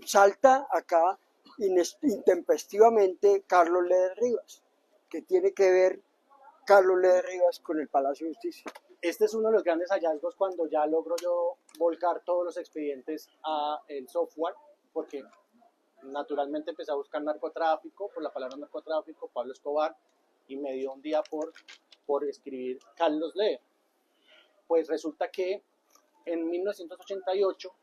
salta acá intempestivamente Carlos Leder Rivas, que tiene que ver Carlos Leder Rivas con el Palacio de Justicia. Este es uno de los grandes hallazgos cuando ya logro yo volcar todos los expedientes a el software, porque naturalmente empecé a buscar narcotráfico, por la palabra narcotráfico, Pablo Escobar, y me dio un día por escribir Carlos Leder. Pues resulta que en 1988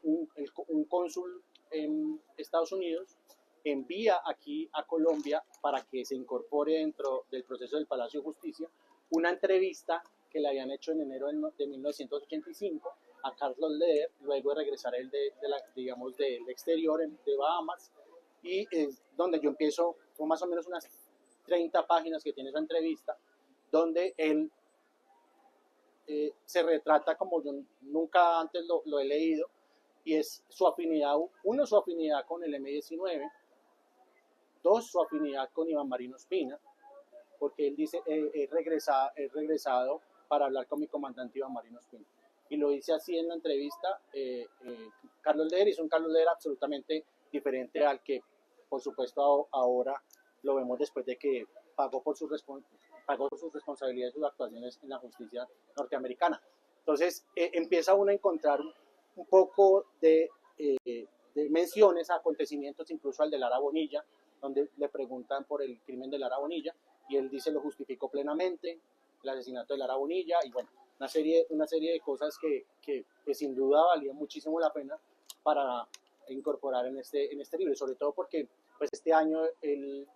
un cónsul en Estados Unidos envía aquí a Colombia para que se incorpore dentro del proceso del Palacio de Justicia una entrevista que le habían hecho en enero de 1985 a Carlos Leder, luego de regresar él digamos, del exterior, de Bahamas, y es donde yo empiezo, son más o menos unas 30 páginas que tiene esa entrevista, donde él se retrata como yo nunca antes lo he leído, y es su afinidad, uno, su afinidad con el M-19, dos, su afinidad con Iván Marino Espina, porque él dice, he regresado para hablar con mi comandante Iván Marino Espina. Y lo dice así en la entrevista. Carlos Leder es un Carlos Leder absolutamente diferente al que, por supuesto, ahora lo vemos después de que pagó sus responsabilidades y sus actuaciones en la justicia norteamericana. Entonces, empieza uno a encontrar un poco de menciones a acontecimientos, incluso al de Lara Bonilla, donde le preguntan por el crimen de Lara Bonilla, y él dice lo justificó plenamente, el asesinato de Lara Bonilla, y bueno, una serie de cosas que sin duda valía muchísimo la pena para incorporar en este libro, sobre todo porque pues este año en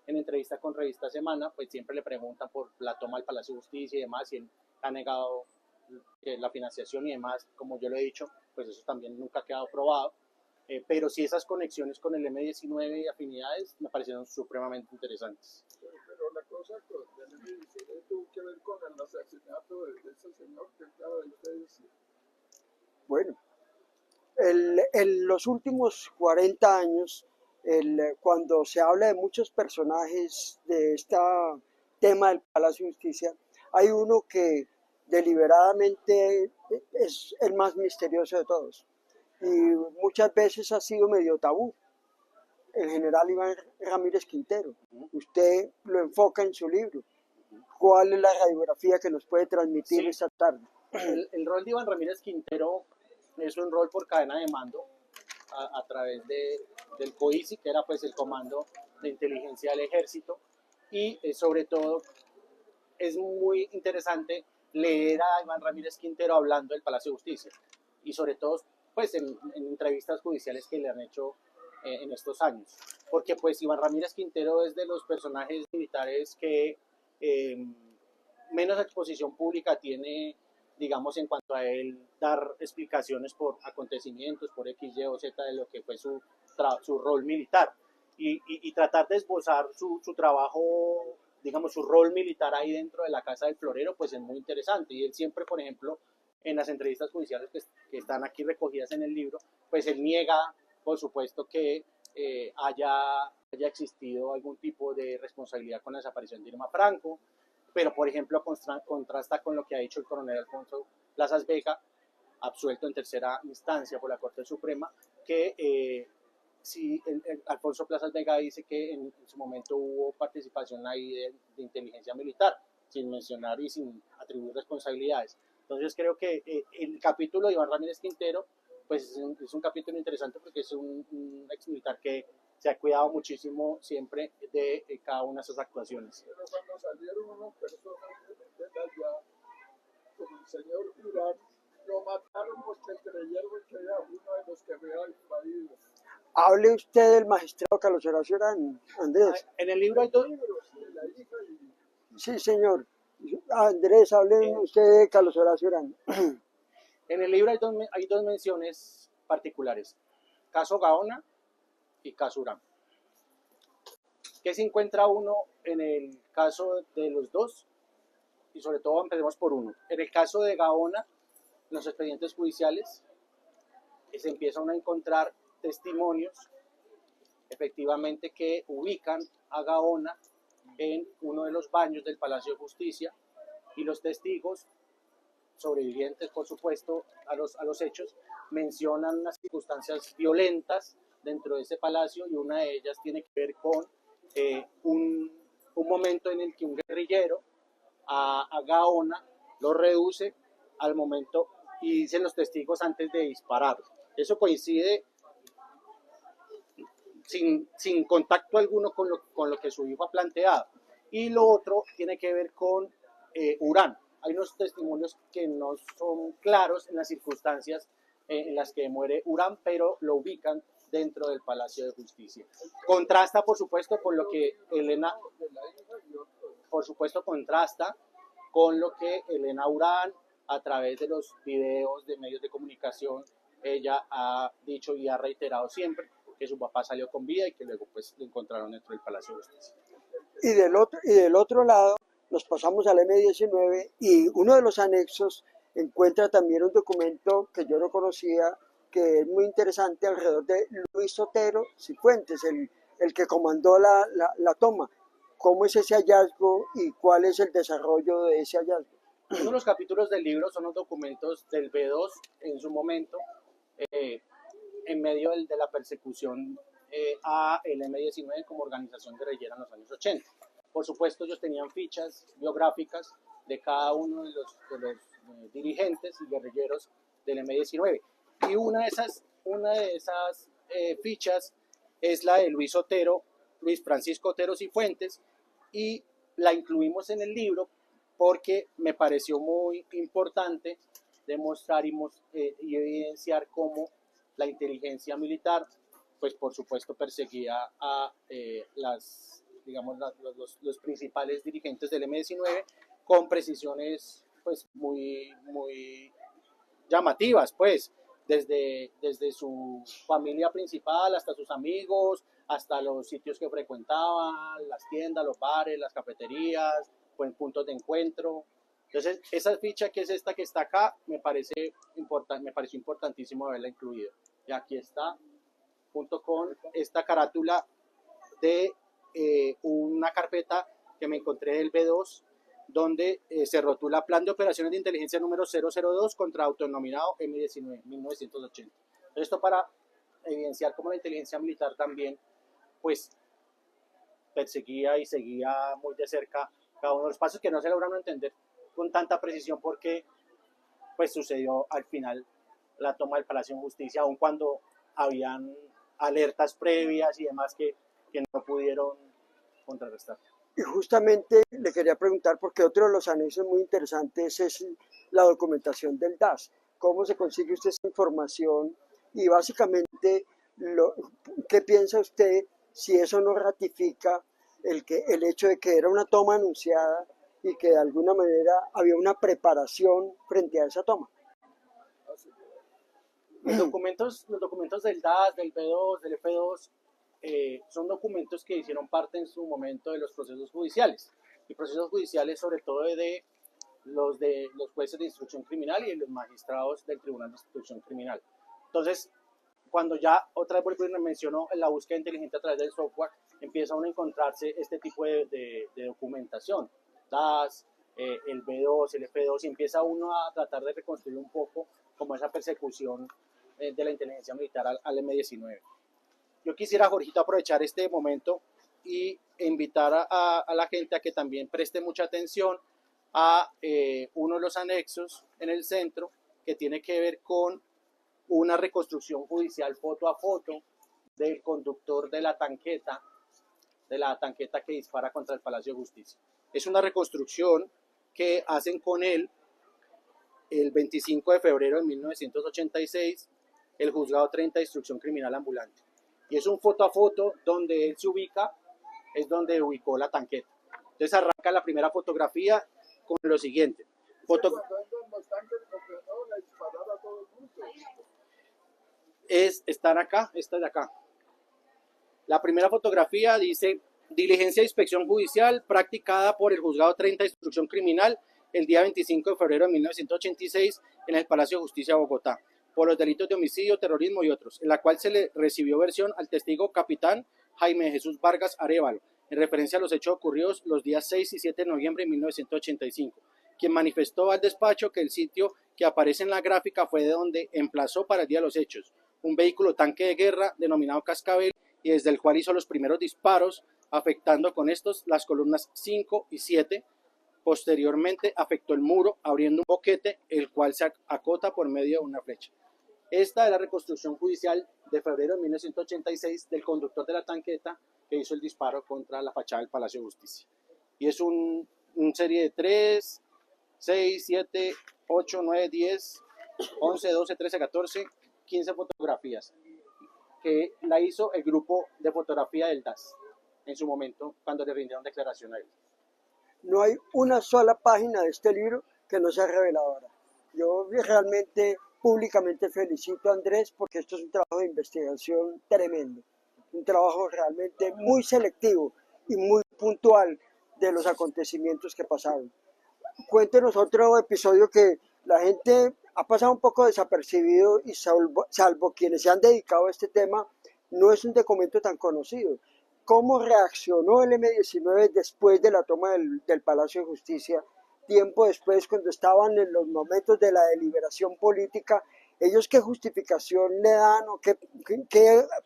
entrevista con Revista Semana, pues siempre le preguntan por la toma del Palacio de Justicia y demás, y él ha negado la financiación y demás, como yo lo he dicho, pues eso también nunca ha quedado probado. Pero sí, esas conexiones con el M-19 y afinidades me parecieron supremamente interesantes. Pero la cosa del M-19 tuvo que ver con el asesinato de ese señor que acaba de usted decir. Bueno, en los últimos 40 años, cuando se habla de muchos personajes de este tema del Palacio de Justicia, hay uno que deliberadamente es el más misterioso de todos y muchas veces ha sido medio tabú, el general Iván Ramírez Quintero. Usted lo enfoca en su libro. ¿Cuál es la radiografía que nos puede transmitir esta tarde? El rol de Iván Ramírez Quintero es un rol por cadena de mando a través del COICI, que era pues el Comando de Inteligencia del Ejército, y sobre todo es muy interesante leer a Iván Ramírez Quintero hablando del Palacio de Justicia, y sobre todo pues en entrevistas judiciales que le han hecho en estos años, porque pues Iván Ramírez Quintero es de los personajes militares que menos exposición pública tiene, digamos, en cuanto a él dar explicaciones por acontecimientos, por X, Y o Z de lo que fue su rol militar, y tratar de esbozar su trabajo, digamos, su rol militar ahí dentro de la Casa del Florero, pues es muy interesante. Y él siempre, por ejemplo, en las entrevistas judiciales que están aquí recogidas en el libro, pues él niega, por supuesto, que haya existido algún tipo de responsabilidad con la desaparición de Irma Franco, pero por ejemplo contrasta con lo que ha dicho el coronel Alfonso Plazas Vega, absuelto en tercera instancia por la Corte Suprema, que si Alfonso Plazas Vega dice que en su momento hubo participación ahí de inteligencia militar, sin mencionar y sin atribuir responsabilidades. Entonces creo que el capítulo de Iván Ramírez Quintero pues es un capítulo interesante porque es un ex militar que se ha cuidado muchísimo siempre de cada una de sus actuaciones. Pero cuando salieron unas personas de allá, como el señor Urán, lo mataron porque creyeron que era uno de los que había invadido. Hable usted del magistrado Carlos Horacio Urán, Andrés. En el libro hay dos. Sí, señor. Andrés, hable usted de Carlos Horacio Urán. En el libro hay dos menciones particulares: caso Gaona y caso Urán. ¿Qué se encuentra uno en el caso de los dos? Y sobre todo empecemos por uno. En el caso de Gaona, en los expedientes judiciales, se empiezan a encontrar testimonios efectivamente que ubican a Gaona en uno de los baños del Palacio de Justicia, y los testigos sobrevivientes, por supuesto, a los hechos, mencionan unas circunstancias violentas dentro de ese palacio, y una de ellas tiene que ver con un momento en el que un guerrillero a Gaona lo reduce al momento, y dicen los testigos, antes de disparar. Eso coincide sin contacto alguno con lo que su hijo ha planteado. Y lo otro tiene que ver con Urán. Hay unos testimonios que no son claros en las circunstancias en las que muere Urán, pero lo ubican dentro del Palacio de Justicia. Contrasta, por supuesto, con lo que Elena, por supuesto, contrasta con lo que Elena Urán, a través de los videos de medios de comunicación, ella ha dicho y ha reiterado siempre que su papá salió con vida y que luego pues lo encontraron dentro del Palacio de Justicia. Y del otro lado nos pasamos al M19 y uno de los anexos encuentra también un documento que yo no conocía, que es muy interesante, alrededor de Luis Otero Cifuentes, el que comandó la toma. ¿Cómo es ese hallazgo y cuál es el desarrollo de ese hallazgo? Uno de los capítulos del libro son los documentos del B2 en su momento, en medio de la persecución a el M19 como organización guerrillera en los años 80. Por supuesto, ellos tenían fichas biográficas de cada uno de los dirigentes y guerrilleros del M19. Y una de esas fichas es la de Luis Otero, Luis Francisco Otero Cifuentes, y la incluimos en el libro porque me pareció muy importante demostrar y evidenciar cómo la inteligencia militar, pues por supuesto perseguía a los principales dirigentes del M19 con precisiones pues muy llamativas, pues desde su familia principal hasta sus amigos, hasta los sitios que frecuentaban, las tiendas, los bares, las cafeterías, pues puntos de encuentro. Entonces, esa ficha que es esta que está acá, me pareció importantísimo haberla incluido. Y aquí está, junto con esta carátula de una carpeta que me encontré del B2, donde se rotula Plan de Operaciones de Inteligencia número 002 contra autodenominado M19, 1980. Esto para evidenciar cómo la inteligencia militar también, pues, perseguía y seguía muy de cerca cada uno de los pasos que no se lograron entender con tanta precisión porque pues sucedió al final la toma del Palacio de Justicia, aun cuando habían alertas previas y demás que no pudieron contrarrestar. Y justamente le quería preguntar, porque otro de los anexos muy interesantes es la documentación del DAS. ¿Cómo se consigue usted esa información? Y básicamente, ¿qué piensa usted si eso no ratifica el hecho de que era una toma anunciada y que de alguna manera había una preparación frente a esa toma? Los documentos del DAS, del B2, del F2, son documentos que hicieron parte en su momento de los procesos judiciales. Y procesos judiciales sobre todo de los jueces de instrucción criminal y de los magistrados del Tribunal de Instrucción Criminal. Entonces, cuando ya otra vez me mencionó en la búsqueda inteligente a través del software, empieza uno a encontrarse este tipo de documentación, DAS, el B2, el F2, y empieza uno a tratar de reconstruir un poco como esa persecución de la inteligencia militar al M19. Yo quisiera, Jorgito, aprovechar este momento y invitar a la gente a que también preste mucha atención a uno de los anexos en el centro que tiene que ver con una reconstrucción judicial foto a foto del conductor de la tanqueta que dispara contra el Palacio de Justicia. Es una reconstrucción que hacen con él el 25 de febrero de 1986, el Juzgado 30 de Instrucción Criminal Ambulante. Y es un foto a foto donde él se ubica, es donde ubicó la tanqueta. Entonces arranca la primera fotografía con lo siguiente. Están acá, esta de acá. La primera fotografía dice: diligencia de inspección judicial practicada por el Juzgado 30 de Instrucción Criminal el día 25 de febrero de 1986 en el Palacio de Justicia de Bogotá, por los delitos de homicidio, terrorismo y otros, en la cual se le recibió versión al testigo capitán Jaime Jesús Vargas Arévalo, en referencia a los hechos ocurridos los días 6 y 7 de noviembre de 1985, quien manifestó al despacho que el sitio que aparece en la gráfica fue de donde emplazó para el día de los hechos un vehículo tanque de guerra denominado Cascabel y desde el cual hizo los primeros disparos, afectando con estos las columnas 5 y 7. Posteriormente afectó el muro, abriendo un boquete, el cual se acota por medio de una flecha. Esta es la reconstrucción judicial de febrero de 1986 del conductor de la tanqueta que hizo el disparo contra la fachada del Palacio de Justicia. Y es una serie de 3, 6, 7, 8, 9, 10, 11, 12, 13, 14, 15 fotografías que la hizo el grupo de fotografía del DAS en su momento cuando le rindieron declaración a él. No hay una sola página de este libro que no sea reveladora. Yo realmente públicamente felicito a Andrés porque esto es un trabajo de investigación tremendo, un trabajo realmente muy selectivo y muy puntual de los acontecimientos que pasaron. Cuéntenos otro episodio que la gente ha pasado un poco desapercibido y salvo quienes se han dedicado a este tema, no es un documento tan conocido. ¿Cómo reaccionó el M-19 después de la toma del Palacio de Justicia? Tiempo después, cuando estaban en los momentos de la deliberación política, ¿ellos qué justificación le dan o qué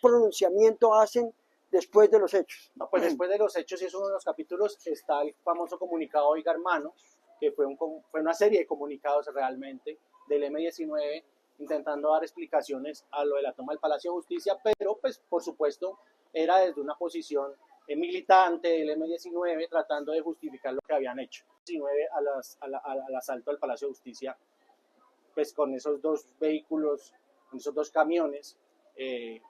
pronunciamiento hacen después de los hechos? No, pues después de los hechos, y es uno de los capítulos, está el famoso comunicado Oiga Hermano, que fue una serie de comunicados realmente del M-19 intentando dar explicaciones a lo de la toma del Palacio de Justicia, pero pues por supuesto era desde una posición militante del M-19 tratando de justificar lo que habían hecho. Al asalto al Palacio de Justicia, pues con esos dos vehículos, con esos dos camiones que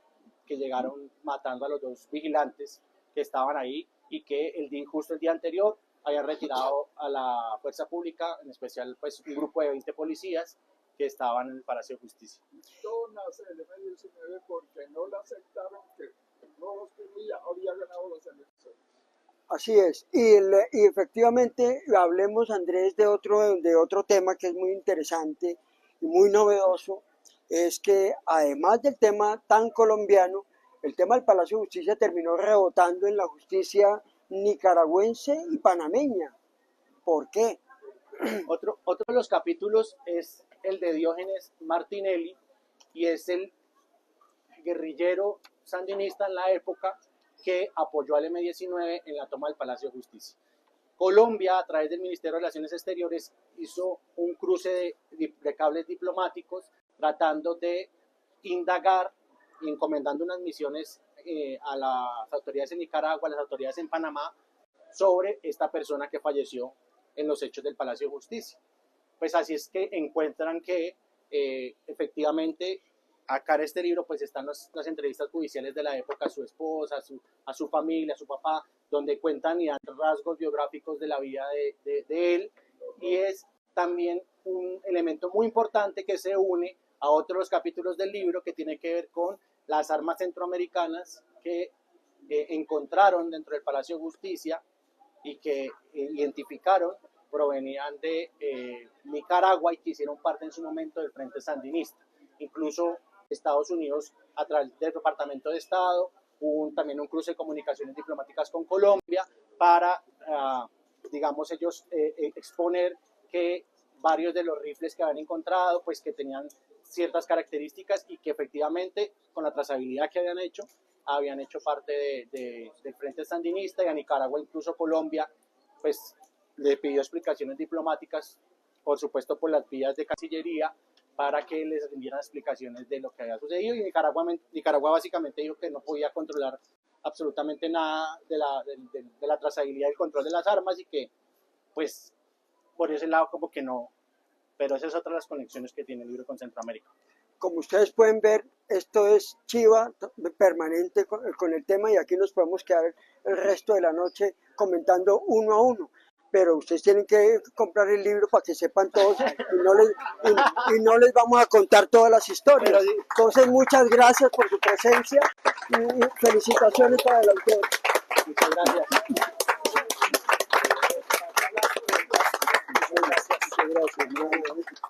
llegaron matando a los dos vigilantes que estaban ahí y que justo el día anterior habían retirado a la fuerza pública, en especial pues un grupo de 20 policías que estaban en el Palacio de Justicia. Todo nace del M-19 porque no le aceptaron que Rojas Pinilla había ganado las elecciones. Así es, y efectivamente hablemos, Andrés, de otro tema que es muy interesante y muy novedoso, es que además del tema tan colombiano, el tema del Palacio de Justicia terminó rebotando en la justicia nicaragüense y panameña. ¿Por qué? Otro de los capítulos es el de Diógenes Martinelli, y es el guerrillero sandinista en la época que apoyó al M-19 en la toma del Palacio de Justicia. Colombia, a través del Ministerio de Relaciones Exteriores, hizo un cruce de cables diplomáticos tratando de indagar y encomendando unas misiones a las autoridades en Nicaragua, a las autoridades en Panamá, sobre esta persona que falleció en los hechos del Palacio de Justicia. Pues así es que encuentran que efectivamente acá en este libro pues están las entrevistas judiciales de la época a su esposa, a su familia, a su papá, donde cuentan y dan rasgos biográficos de la vida de él, y es también un elemento muy importante que se une a otros capítulos del libro que tiene que ver con las armas centroamericanas que encontraron dentro del Palacio de Justicia y que identificaron provenían de Nicaragua y que hicieron parte en su momento del Frente Sandinista. Incluso Estados Unidos, a través del Departamento de Estado, hubo también un cruce de comunicaciones diplomáticas con Colombia para, digamos, ellos exponer que varios de los rifles que habían encontrado, pues que tenían ciertas características y que efectivamente con la trazabilidad que habían hecho parte del Frente Sandinista, y a Nicaragua, incluso Colombia, pues le pidió explicaciones diplomáticas, por supuesto por las vías de Cancillería, para que les rindieran explicaciones de lo que había sucedido, y Nicaragua básicamente dijo que no podía controlar absolutamente nada de la trazabilidad y el control de las armas, y que pues por ese lado como que no, pero esas son otras las conexiones que tiene el libro con Centroamérica. Como ustedes pueden ver, esto es chiva permanente con el tema, y aquí nos podemos quedar el resto de la noche comentando uno a uno. Pero ustedes tienen que comprar el libro para que sepan todos y no les vamos a contar todas las historias. Entonces, muchas gracias por su presencia y felicitaciones para el autor. Muchas gracias. Muchas gracias.